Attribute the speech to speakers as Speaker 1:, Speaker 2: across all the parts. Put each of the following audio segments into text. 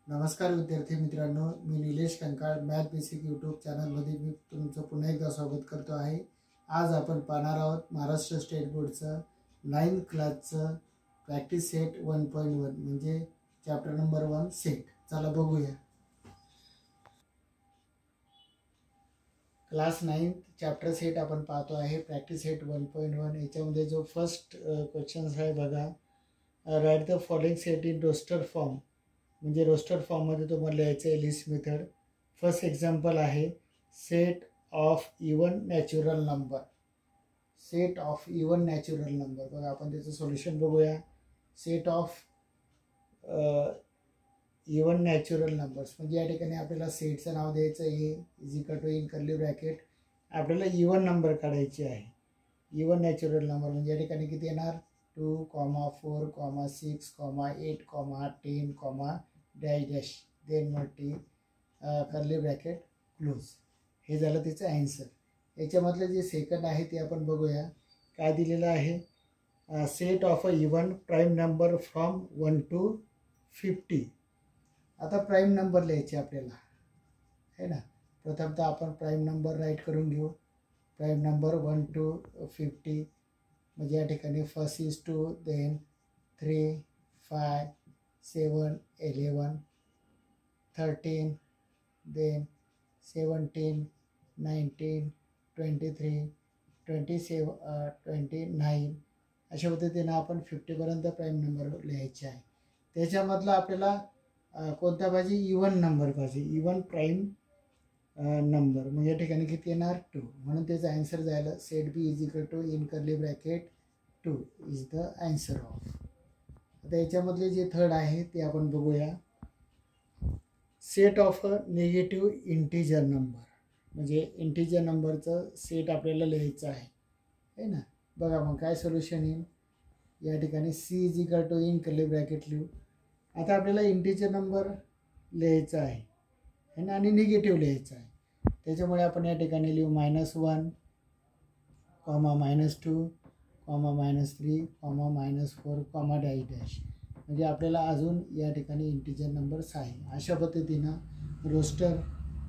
Speaker 1: नमस्कार विद्यार्थी मित्रांनो, मी Nilesh Kankal math basic YouTube चॅनलमध्ये मी तुमचं पुन्हा एकदा स्वागत करतो आहे। आज आपण पाहणार आहोत महाराष्ट्र स्टेट बोर्डचं 9th क्लासचं प्रॅक्टिस सेट 1.1 म्हणजे चॅप्टर नंबर 1 सेट। चला बघूया। क्लास 9 चॅप्टर सेट आपण पाहतो आहे प्रॅक्टिस सेट 1.1। याच्यामध्ये जो फर्स्ट क्वेश्चन्स आहे बघा, write the following set in roster form. म्हणजे रोस्टर फॉर्ममध्ये तुम्हाला लिहायचं आहे लिस्ट मेथड। फर्स्ट एक्झाम्पल आहे set of even natural number. Set of even natural number बघा, आपण त्याचं सोल्युशन बघूया। Set of even natural numbers म्हणजे या ठिकाणी आपल्याला सेटचं नाव द्यायचं आहे is equal to in curly bracket आपल्याला इवन नंबर काढायची आहे। इवन नॅचरल नंबर म्हणजे या ठिकाणी किती येणार 2, 4, 6, 8, 10, dash dash then multi curly bracket close. हे झालं त्याचं ॲन्सर। याच्यामधलं जे सेकंड आहे ते आपण बघूया काय दिलेलं आहे। Set of a even prime number from 1 to 50। आता प्राईम नंबर लिहायचे आपल्याला है ना। प्रथमतः आपण प्राईम नंबर राईट करून घेऊ। प्राईम नंबर 1 to 50 म्हणजे या ठिकाणी फर्स्ट इज 2, देन 3, 5, 7, 11, 13, देन 17, 19, 23, 27, 29 अशा पद्धतीने आपण 50पर्यंत प्राईम नंबर लिहायचे आहे। त्याच्यामधला आपल्याला कोणता पाहिजे, इवन नंबर पाहिजे, इवन प्राईम नंबर म्हणजे या ठिकाणी किती येणार 2 म्हणून त्याचा आन्सर जायला set B is equal to in curly bracket 2 is the answer of. आता याच्यामधले जे थर्ड आहे ते आपण बघूया। Set of a negative integer number म्हणजे इंटिजर नंबरचं सेट आपल्याला लिहायचं आहे ना। बघा मग काय सोल्युशन येईल, या ठिकाणी C is equal to in curly bracket लिहू। आता आपल्याला इंटिजर नंबर लिहायचा आहे ना आणि निगेटिव्ह लिहायचं आहे। त्याच्यामुळे आपण या ठिकाणी लिहू -1, -2, -3, -4, डॅश डॅश म्हणजे आपल्याला अजून या ठिकाणी इंटिजर नंबर्स आहे। अशा पद्धतीनं रोस्टर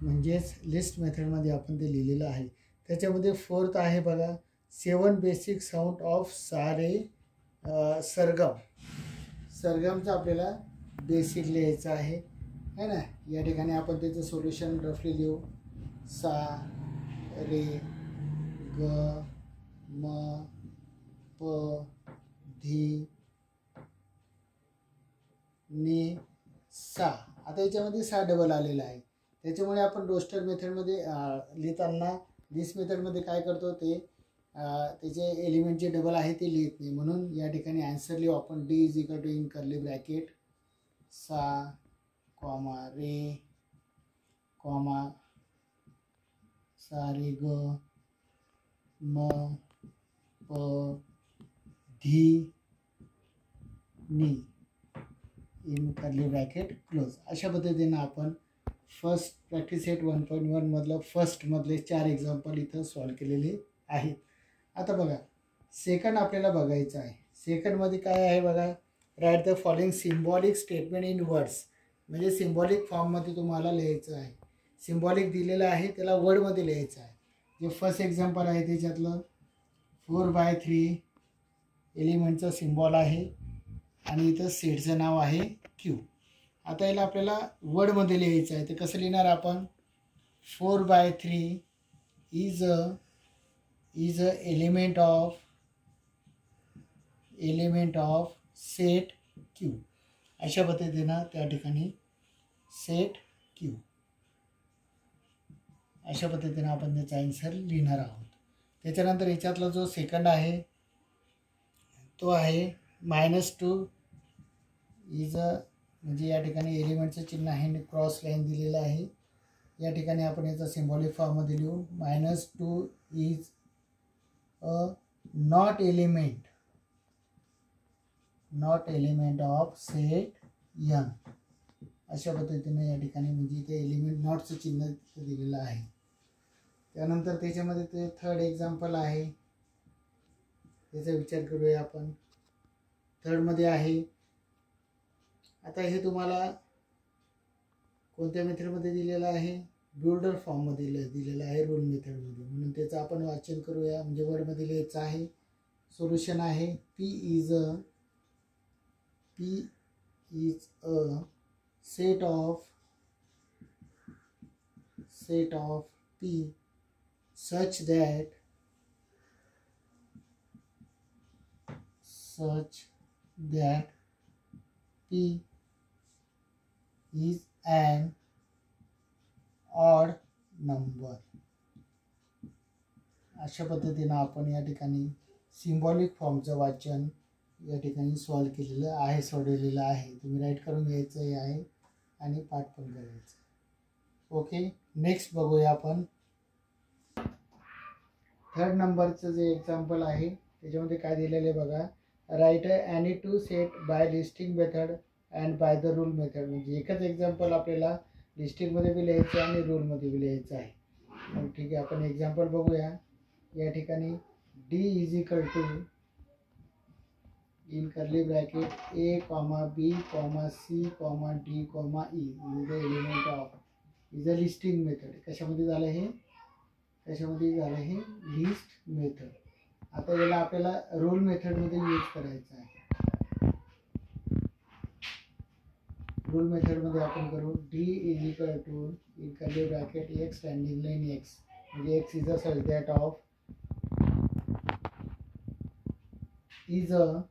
Speaker 1: म्हणजेच लिस्ट मेथडमध्ये आपण ते लिहिलेलं आहे। त्याच्यामध्ये फोर्थ आहे बघा 7 बेसिक साऊंड ऑफ सारे सरगम। सरगमचं आपल्याला बेसिक लिहायचं आहे ना। या ठिकाणी आपण त्याचं सोल्युशन रफली लिहू। सा, रे, ग, म, प, धी, नी, सा। आता याच्यामध्ये 6 डबल आलेला आहे। त्याच्यामुळे आपण रोस्टर मेथडमध्ये लिहिताना लिस्ट मेथडमध्ये काय करतो ते त्याचे एलिमेंट जे डबल आहे ते लिहित नाही, म्हणून या ठिकाणी आन्सर लिहू आपण D is equal to in curly bracket सा, रे, सा रे ग, म, प, धी, नी इन कर्ली ब्रॅकेट क्लोज। अशा पद्धतीनं आपण फर्स्ट प्रॅक्टिस सेट 1.1 मधलं फर्स्टमधले 4 एक्झाम्पल इथं सॉल्व केलेले आहेत। आता बघा सेकंड आपल्याला बघायचं आहे। सेकंडमध्ये काय आहे बघा, write the following symbolic statement in words म्हणजे सिम्बॉलिक फॉर्ममध्ये तुम्हाला लिहायचं आहे। सिम्बॉलिक दिलेलं आहे त्याला वर्डमध्ये लिहायचं आहे। जे फर्स्ट एक्झाम्पल आहे त्याच्यातलं 4/3 एलिमेंटचा सिम्बॉल आहे आणि इथं सेटचं नाव आहे क्यू। आता याला आपल्याला वर्डमध्ये लिहायचं आहे, ते कसं लिहिणार आपण 4/3 is a element of set Q. अशा पद्धतीनं त्या ठिकाणी सेट क्यू अशा पद्धतीनं आपण त्याचा आन्सर लिहिणार आहोत। त्याच्यानंतर याच्यातला जो सेकंड आहे तो आहे -2 इज म्हणजे या ठिकाणी एलिमेंटचं चिन्ह आहे, क्रॉस लाईन दिलेलं आहे। या ठिकाणी आपण याचा सिम्बॉलिक फॉर्ममध्ये लिहू -2 is a not element of set N. अशा पद्धतीनं या ठिकाणी म्हणजे इथे एलिमेंट नॉटचं चिन्ह दिलेलं आहे। त्यानंतर त्याच्यामध्ये ते थर्ड एक्झाम्पल आहे, त्याचा विचार करूया आपण। थर्डमध्ये आहे आता हे तुम्हाला कोणत्या मेथडमध्ये दिलेला आहे? बिल्डर फॉर्ममध्ये दिलेला आहे, रूल मेथडमध्ये. म्हणून त्याचं आपण वाचन करूया. म्हणजे वर्डमध्ये लिहायचं आहे. सोल्युशन आहे P is a set of P such that P is an odd number. अशा पद्धतीनं आपण या ठिकाणी सिम्बॉलिक फॉर्मचं वाचन या ठिकाणी सॉल्व केलेलं आहे, सोडवलेलं आहे. तुम्ही राईट करून घ्यायचं आहे आणि पाठ पण करायचं. ओके, नेक्स्ट बघूया आपण. थर्ड नंबरचं जे एक्झाम्पल आहे त्याच्यामध्ये काय दिलेलं आहे बघा. Write any two set by listing method and by the rule method. म्हणजे एकच एक्झाम्पल आपल्याला लिस्टिंगमध्ये बी लिहायचं आणि रूलमध्ये बी लिहायचं आहे. मग ठीक आहे, आपण एक्झाम्पल बघूया. या ठिकाणी D is equal to in curly bracket A, B, C, D, E is the element of is a listing method. कशामध्ये झालं हे? List method. आता याला आपल्याला रूल मेथडमध्ये यूज करायचं आहे. रूल मेथडमध्ये आपण करू D is equal to in curly bracket X standing line X. म्हणजे X is a such that of is a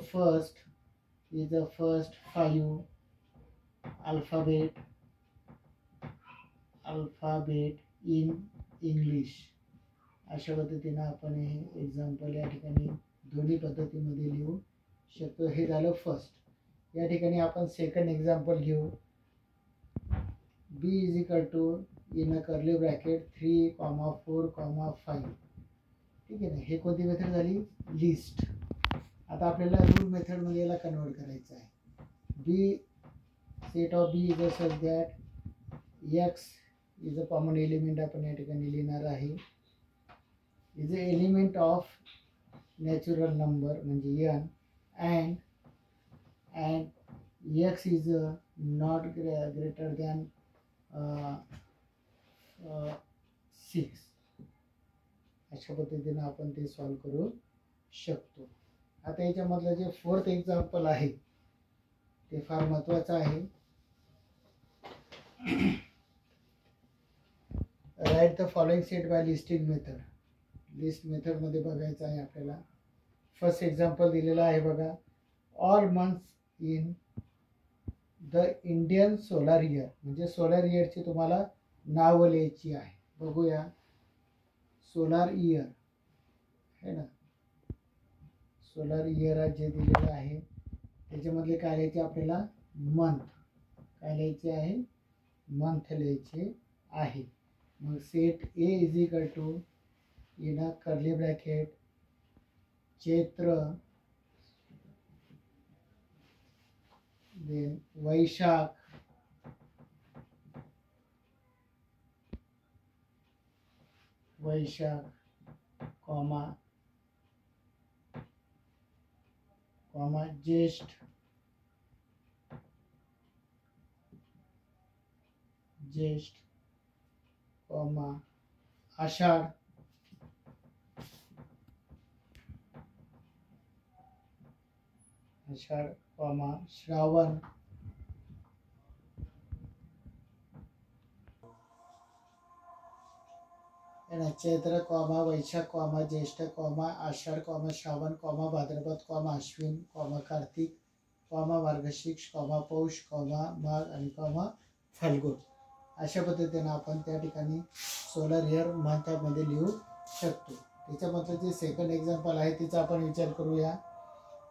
Speaker 1: first 5 alphabet in English. अशा पद्धतीनं आपण हे एक्झाम्पल या ठिकाणी दोन्ही पद्धतीमध्ये लिहू शकतो. हे झालं फर्स्ट. या ठिकाणी आपण सेकंड एक्झाम्पल घेऊ. B is equal to in a curly bracket 3, 4, 5. ठीक आहे ना. हे कोणती मेथड झाली? लिस्ट. आता आपल्याला रूल मेथडमध्ये याला कन्वर्ट करायचं आहे. B set of B is a such that X is a common element आपण या ठिकाणी लिहिणार आहे. Is a element of natural number म्हणजे n and X is not greater than 6. अशा पद्धतीनं आपण ते सॉल्व करू शकतो. आता याच्यामधलं जे फोर्थ एक्झाम्पल आहे ते फार महत्त्वाचं आहे. Write the following set by listing method. List मेथडमध्ये बघायचं आहे आपल्याला. फर्स्ट एक्झाम्पल दिलेलं आहे बघा. All months in the Indian solar year. म्हणजे सोलार इयरची तुम्हाला नावं लिहायची आहे. बघूया. सोलार इयर है ना. सोलार इयर जे दिलेलं आहे त्याच्यामधले काय लिहायचे आपल्याला? मंथ. काय लिहायचे आहे? मंथ लिहायचे आहे. मग set A is equal to in a curly bracket Chaitra, then Vaishakh, comma Jyeshtha, comma Ashadh, comma Shravan, Chaitra, comma Vaishakh, comma Jyeshtha, comma Ashadh, comma Shravan, comma Bhadrapad, comma Ashwin, comma Kartik, comma Margashirsha, comma Paush, comma Magh आणि कॉमा फाल्गुन. अशा पद्धतीनं आपण त्या ठिकाणी सोलर इयर मंथमध्ये लिहू शकतो. त्याच्यामधलं जे सेकंड एक्झाम्पल आहे तिचा आपण विचार करूया.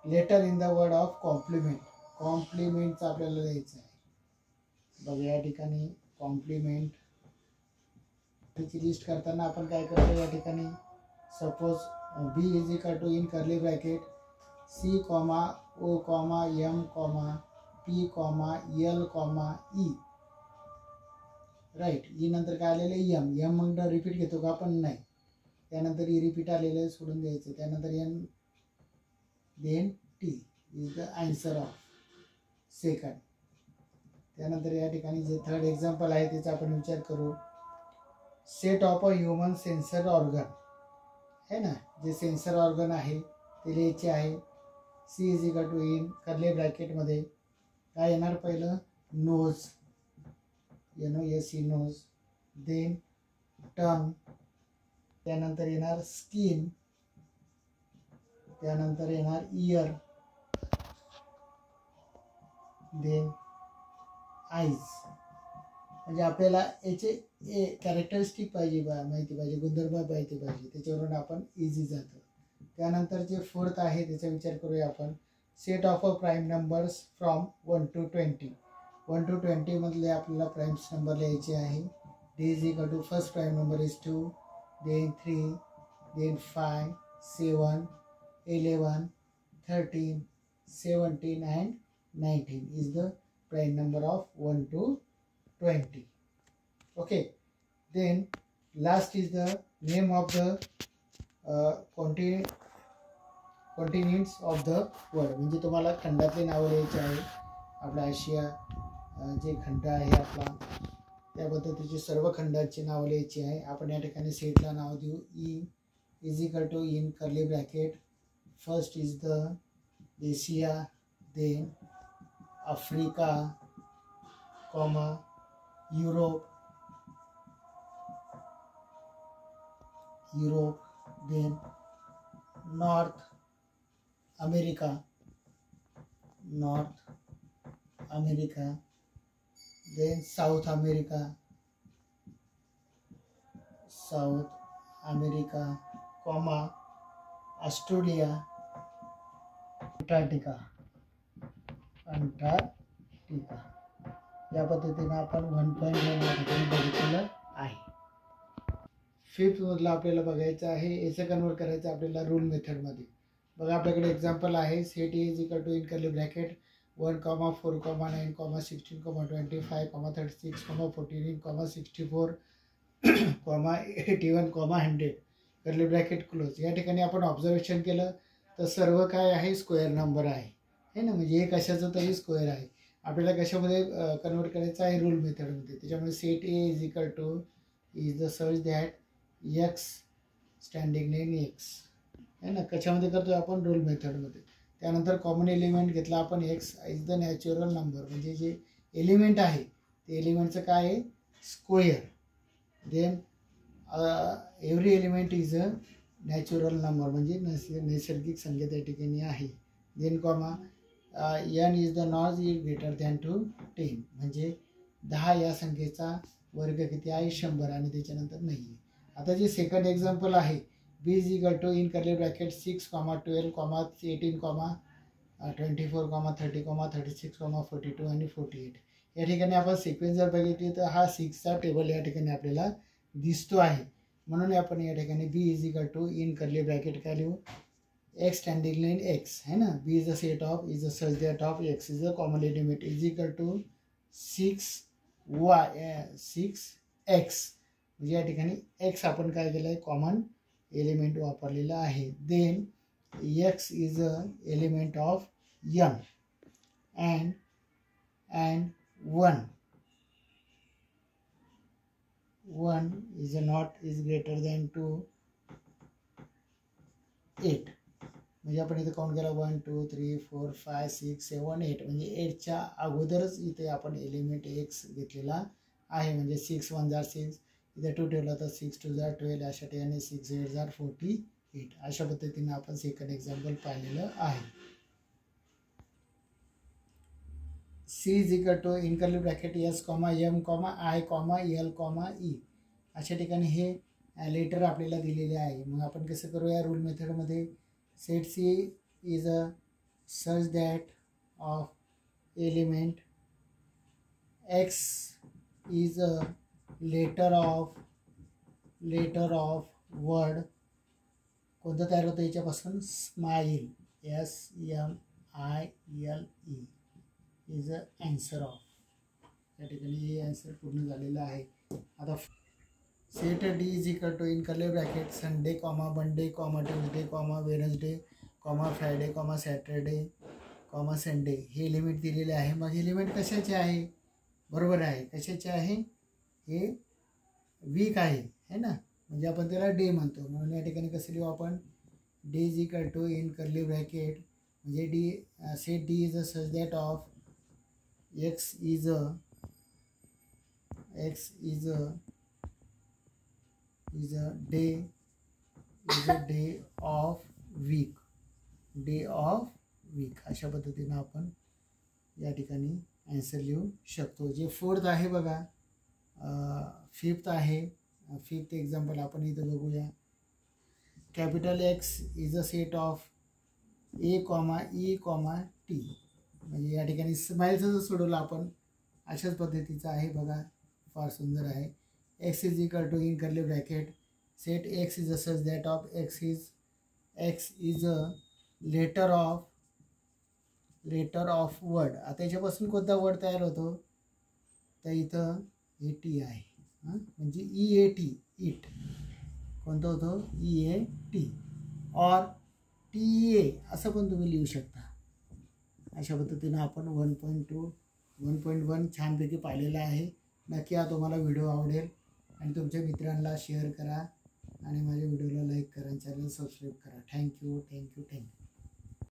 Speaker 1: Letter in the word of compliment. कॉम्प्लिमेंटचं आपल्याला लिहायचं आहे. बघा या ठिकाणी कॉम्प्लिमेंट ची लिस्ट करताना आपण काय करतो या ठिकाणी. Suppose B is equal to in curly bracket C, O, M, P, L, E. Right. E नंतर काय आलेलं M मग रिपीट घेतो का आपण? नाही. त्यानंतर ई रिपीट आलेलं सोडून द्यायचं. त्यानंतर N, then T is the answer of second. त्यानंतर या ठिकाणी जे थर्ड एक्झाम्पल आहे त्याचा आपण विचार करू. Set of a human sensor organ है ना, जे सेन्सर ऑर्गन आहे ते लिहायचे आहे. C is equal to in curly ब्रॅकेटमध्ये काय येणार, पहिलं nose, NOSE nose, then tongue, त्यानंतर येणार स्किन, त्यानंतर येणार इयर, देन आईज. म्हणजे आपल्याला याचे कॅरेक्टरिस्टिक पाहिजे, माहिती पाहिजे, गुणधर्म माहिती पाहिजे, त्याच्यावरून आपण इझी जातो. त्यानंतर जे फोर्थ आहे त्याचा विचार करूया आपण. Set of a prime numbers from 1 to 20. 1 to 20 मधले आपल्याला प्राईम्स नंबर लिहायचे आहे. D is equal to first prime number is 2, then 3, then 5, 7, 11, 13, 17 and 19 is the prime number of 1 to 20. Okay, then last is the name of the continents of the world. म्हणजे तुम्हाला खंडातले नावं लिहायचे आहे. आपला आशिया जे खंड आहे आपला, त्या पद्धतीची सर्व खंडांची नावं लिहायची आहे. आपण या ठिकाणी सेटला नाव देऊ. E is equal to in curly bracket first is the Asia, then Africa, comma Europe, then North America, then South America, comma Australia, Antarctica. या पद्धतीने आपण 1.1 बघितलेलं आहे. फिफ्थ मधला आपल्याला बघायचं आहे, याचं कन्वर्ट करायचं आपल्याला रूल मेथडमध्ये. बघा आपल्याकडे एक्झाम्पल आहे. Set is equal to in curly bracket 1, 4, 9, 16, 25, 36, 14, 64, 81, 100 curly bracket close. या ठिकाणी आपण ऑब्झर्वेशन केलं तर सर्व काय आहे, स्क्वेअर नंबर आहे ना, म्हणजे हे कशाचं तरी स्क्वेअर आहे. आपल्याला कशामध्ये कन्वर्ट करायचं आहे, रूल मेथडमध्ये. त्याच्यामुळे set A is equal two is the search that x standing in x आहे ना, कशामध्ये करतोय आपण, रूल मेथडमध्ये. त्यानंतर कॉमन एलिमेंट घेतला आपण, X is the natural number, म्हणजे जे एलिमेंट आहे ते एलिमेंटचं काय आहे, square. Then every element is a natural number, म्हणजे नैसर्गिक संख्या त्या ठिकाणी आहे. Then comma n is the not is greater than to 10, म्हणजे 10 या संख्येचा वर्ग किती आहे, 100, आणि त्याच्यानंतर नाही आहे. आता जे सेकंड एक्झाम्पल आहे, B is equal to in curly bracket 6, 12, 18, 24, 30, 36, 42 आणि 48. या ठिकाणी आपण सिक्वेन्स जर बघितली तर हा 6चा टेबल या ठिकाणी आपल्याला दिसतो आहे. म्हणून आपण या ठिकाणी B is equal to in curly bracket काय लिहू, एक्स स्टँडिंग इन एक्स है ना, B is a set of is a search that of x is a common element is equal to 6x. म्हणजे या ठिकाणी एक्स आपण काय केलं आहे, कॉमन एलिमेंट वापरलेला आहे. Then X is a element of n and 1 is not is greater than to 8. म्हणजे आपण इथे काउंट केला 1 2 3 4 5 6 7 8, म्हणजे 8च्या अगोदरच इथे आपण एलिमेंट एक्स घेतलेला आहे. म्हणजे 6 1 जार 6, इथे 2 ठेवला तर 6 2 जार 12, अशा ठिकाणी 6 8 जार 48. अशा पद्धतीने आपण सेकंड एक्झाम्पल पाहिलेलं आहे. C is equal to in curly bracket S comma M comma I comma L comma E. अशा ठिकाणी हे लेटर आपल्याला दिलेले आहे. मग आपण कसं करूया, रूल मेथडमध्ये. Set C is a search that of element X is a letter of word. कोणतं तयार होतं याच्यापासून, smile, SMILE is a answer of. या ठिकाणी हे ॲन्सर पूर्ण झालेलं आहे. आता set D is equal to in curly bracket Sunday comma Monday comma Tuesday comma Wednesday comma Friday comma Saturday comma Sunday. हे एलिमेंट दिलेले आहे. मग एलिमेंट कशाचे आहे, बरोबर आहे. कशाचे आहे? हे वीक आहे ना, म्हणजे आपण त्याला डे म्हणतो. म्हणून या ठिकाणी कसं लिहू आपण? D is equal to in curly bracket म्हणजे D set D is a such that of x is a day of week. अशा पद्धतीनं आपण या ठिकाणी ॲन्सर लिहू शकतो. जे फोर्थ आहे बघा, फिफ्थ आहे. फिफ्थ एक्झाम्पल आपण इथं बघूया. Capital x is a set of A comma E comma T. म्हणजे या ठिकाणी स्माईलचं जर सोडवलं आपण अशाच पद्धतीचं आहे बघा, फार सुंदर आहे. X is equal to in curly bracket set X is a such that of x is a letter of word. आता याच्यापासून कोणता वर्ड तयार होतो? तर इथं ए टी आहे, म्हणजे ई ए टी, इट. कोणतं होतं? ई ए टी और टी ए असं पण तुम्ही लिहू शकता. अशा पद्धतीनं आपण 1.2 1.1 छानपैकी पाहिलेला आहे. नक्की हा तुम्हाला व्हिडिओ आवडेल आणि तुमच्या मित्रांना शेअर करा आणि माझ्या व्हिडिओला लाईक करा, चॅनल सबस्क्राईब करा. थँक्यू.